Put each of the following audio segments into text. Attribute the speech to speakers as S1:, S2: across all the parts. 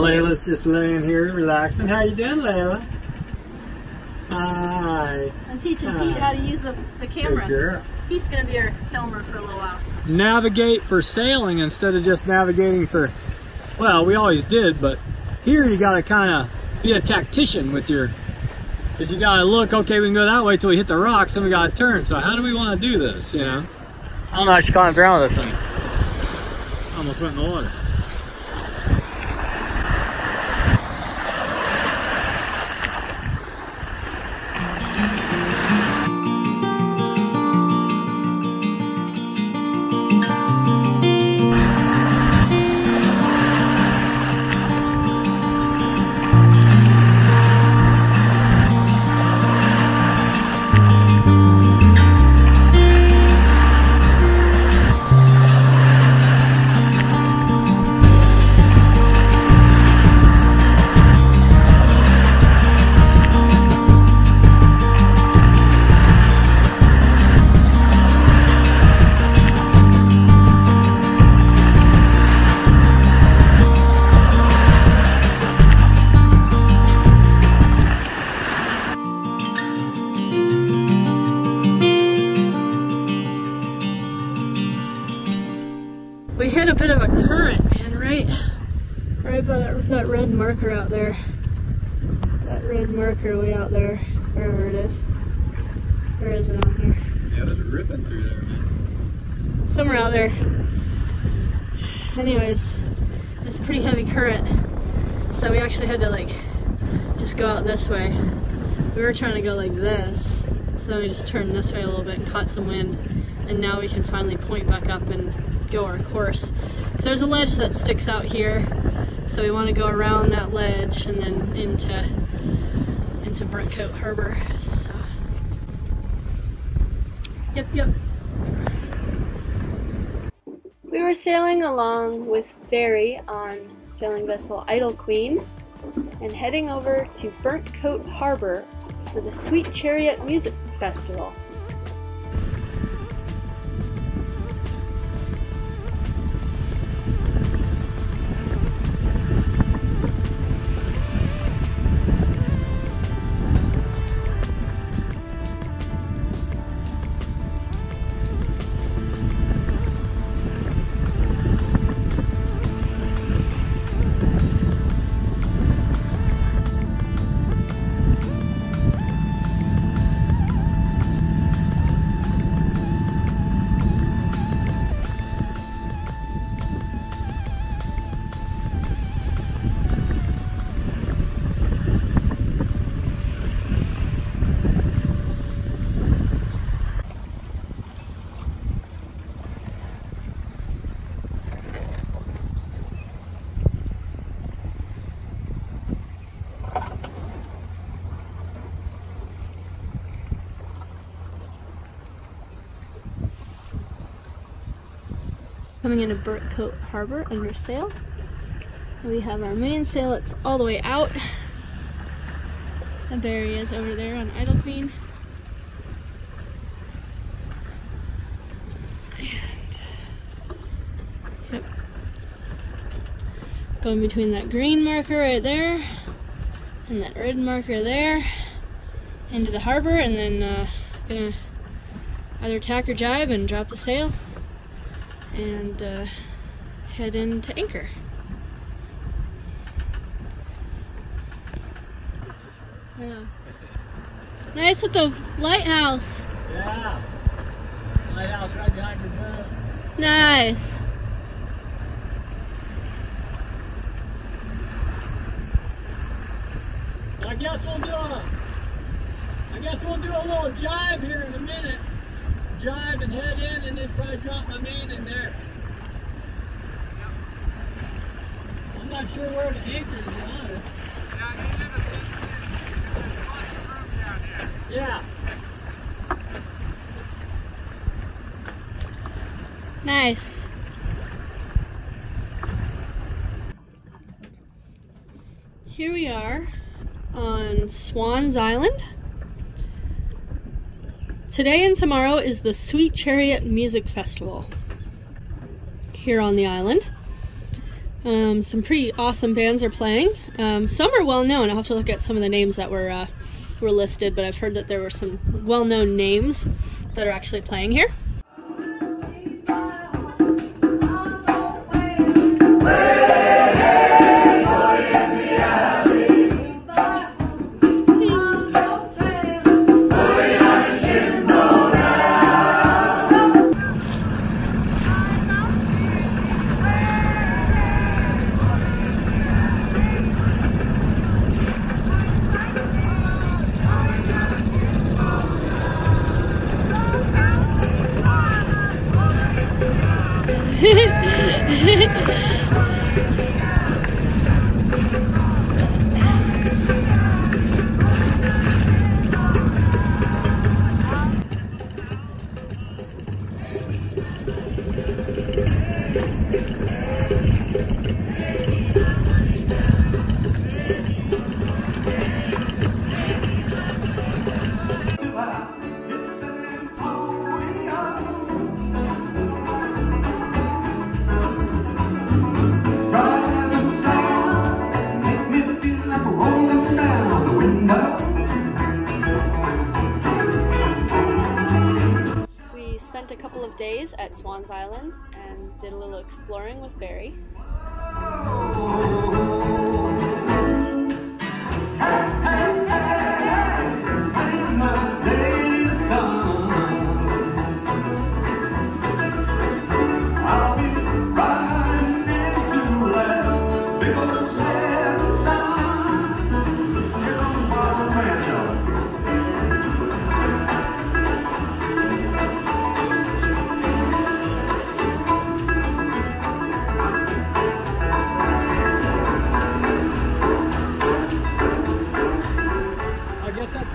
S1: Layla's just laying here relaxing. How you doing, Layla? Hi.
S2: I'm teaching Pete how to use the camera.
S1: Good girl.
S2: Pete's going to be our filmer for a little while.
S1: Navigate for sailing instead of just navigating for, well, we always did, but here you got to kind of be a tactician with your, because you got to look, okay, we can go that way till we hit the rocks, then we got to turn. So how do we want to do this, you know? I don't know how she climbed around with this thing. Almost went in the water.
S2: We hit a bit of a current, man, right by that red marker out there. That red marker way out there, wherever it is. Where is it on here?
S1: Yeah, there's a ripping through there, man.
S2: Somewhere out there. Anyways, it's a pretty heavy current, so we actually had to like just go out this way. We were trying to go like this, so we just turned this way a little bit and caught some wind, and now we can finally point back up and go our course. So there's a ledge that sticks out here, so we want to go around that ledge and then into Brentcoat Harbor. So, yep. We were sailing along with Barry on sailing vessel Idle Queen and heading over to Brentcoat Harbor for the Sweet Chariot Music Festival. Coming into Brentcoat Harbor under sail. We have our mainsail, it's all the way out. And there he is over there on Idle Queen. Yep. Going between that green marker right there and that red marker there into the harbor, and then gonna either tack or jibe and drop the sail and head into anchor. Yeah. Nice with the lighthouse.
S1: Yeah. Lighthouse right behind your boat.
S2: Nice.
S1: So I guess we'll do a little jibe here in a minute. Jibe and head in, and then probably drop my main in there. I'm not sure where to anchor, to be honest. Yeah.
S2: Nice. Here we are on Swan's Island. Today and tomorrow is the Sweet Chariot Music Festival here on the island. Some pretty awesome bands are playing. Some are well known. I'll have to look at some of the names that were listed, but I've heard that there were some well-known names that are actually playing here.
S3: A couple of days at Swans Island and did a little exploring with Barry.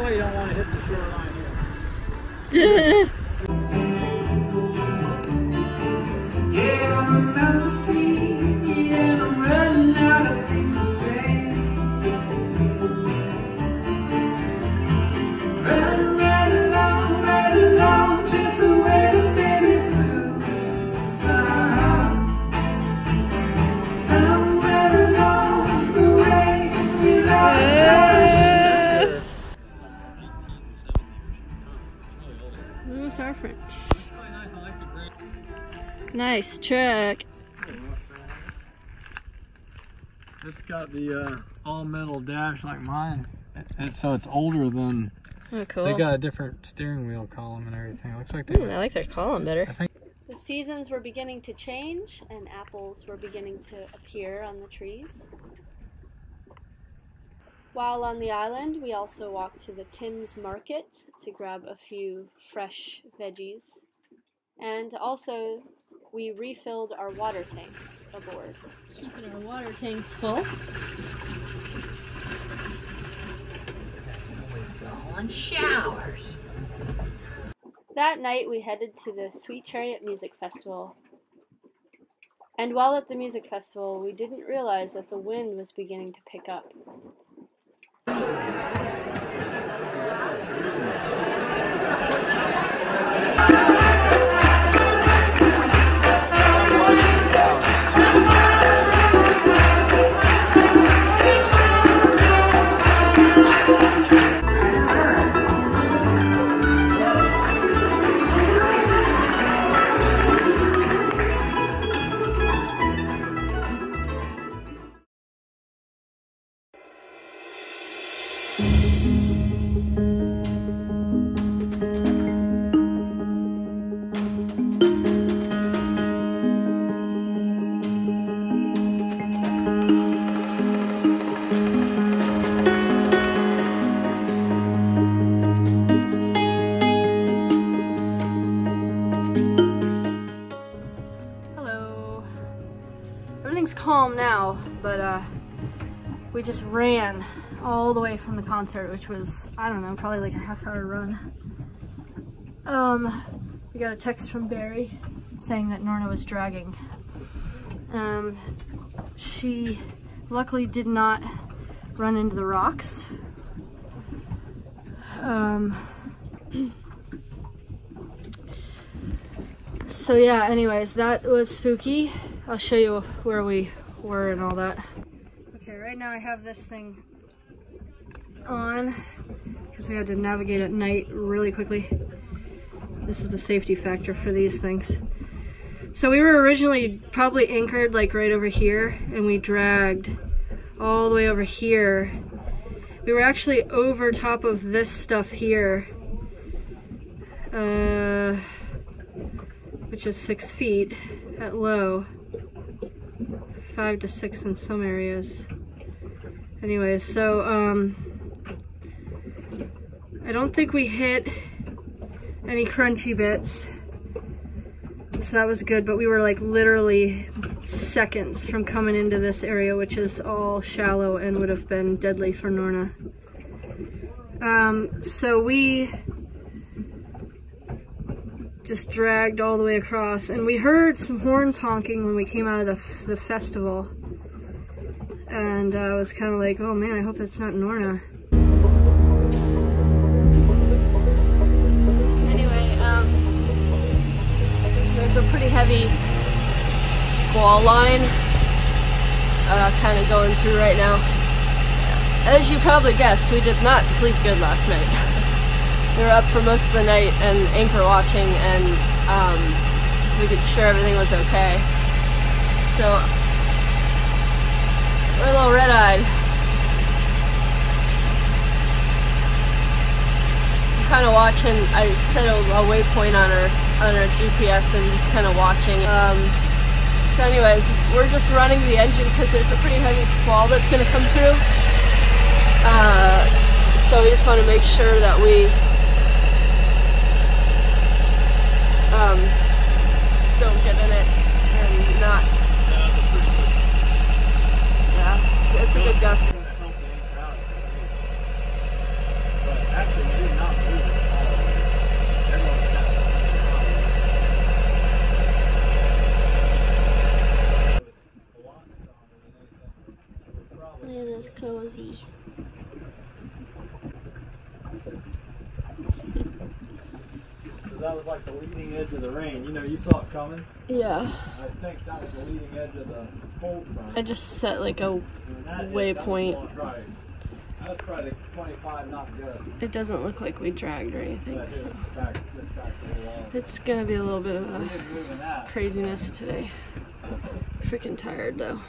S1: You don't want to hit the shoreline here.
S4: Yeah, I'm about to feed, yeah, I'm running out of things to say. Right along, just the way the baby blues are. Somewhere along the way, we lost
S2: our French. Nice truck.
S1: It's got the all metal dash like mine, and so it's older than.
S2: Oh, cool.
S1: They got a different steering wheel column and everything. It looks like they.
S2: I like their column better.
S1: I think
S3: the seasons were beginning to change, and apples were beginning to appear on the trees. While on the island, we also walked to the Tim's Market to grab a few fresh veggies. And also, we refilled our water tanks aboard.
S2: Keeping our water tanks full.
S4: Always go on showers.
S3: That night, we headed to the Sweet Chariot Music Festival. And while at the music festival, we didn't realize that the wind was beginning to pick up.
S2: Calm now, but we just ran all the way from the concert, which was, I don't know, probably like a half-hour run. We got a text from Barry saying that Norna was dragging. She luckily did not run into the rocks. So yeah, anyways, that was spooky. I'll show you where we were and all that. Okay, right now I have this thing on because we had to navigate at night really quickly. This is the safety factor for these things. So we were originally probably anchored like right over here, and we dragged all the way over here. We were actually over top of this stuff here, which is 6 feet at low, 5 to 6 in some areas. Anyways, so I don't think we hit any crunchy bits, so that was good, but we were like literally seconds from coming into this area, which is all shallow and would have been deadly for Norna. So we just dragged all the way across, and we heard some horns honking when we came out of the festival, and I was kind of like, oh man, I hope that's not Norna. There's a pretty heavy squall line kind of going through right now. As you probably guessed, we did not sleep good last night. We were up for most of the night and anchor watching, and just making sure everything was okay. So we're a little red-eyed. I'm kind of watching. I set a waypoint on our GPS and just kind of watching. So anyways, we're just running the engine because there's a pretty heavy squall that's going to come through. So we just want to make sure that we don't get in it and not. Yeah, it's a good gust.
S3: It is cozy.
S1: That was like the leading edge of the rain. You know, you saw it coming.
S2: Yeah.
S1: I think that was the leading edge of the cold front.
S2: I just set like a waypoint.
S1: That was probably 25 knot gust.
S2: It doesn't look like we dragged or anything, so
S1: Back a little off.
S2: it's gonna be a little bit of a craziness today. Freaking tired though.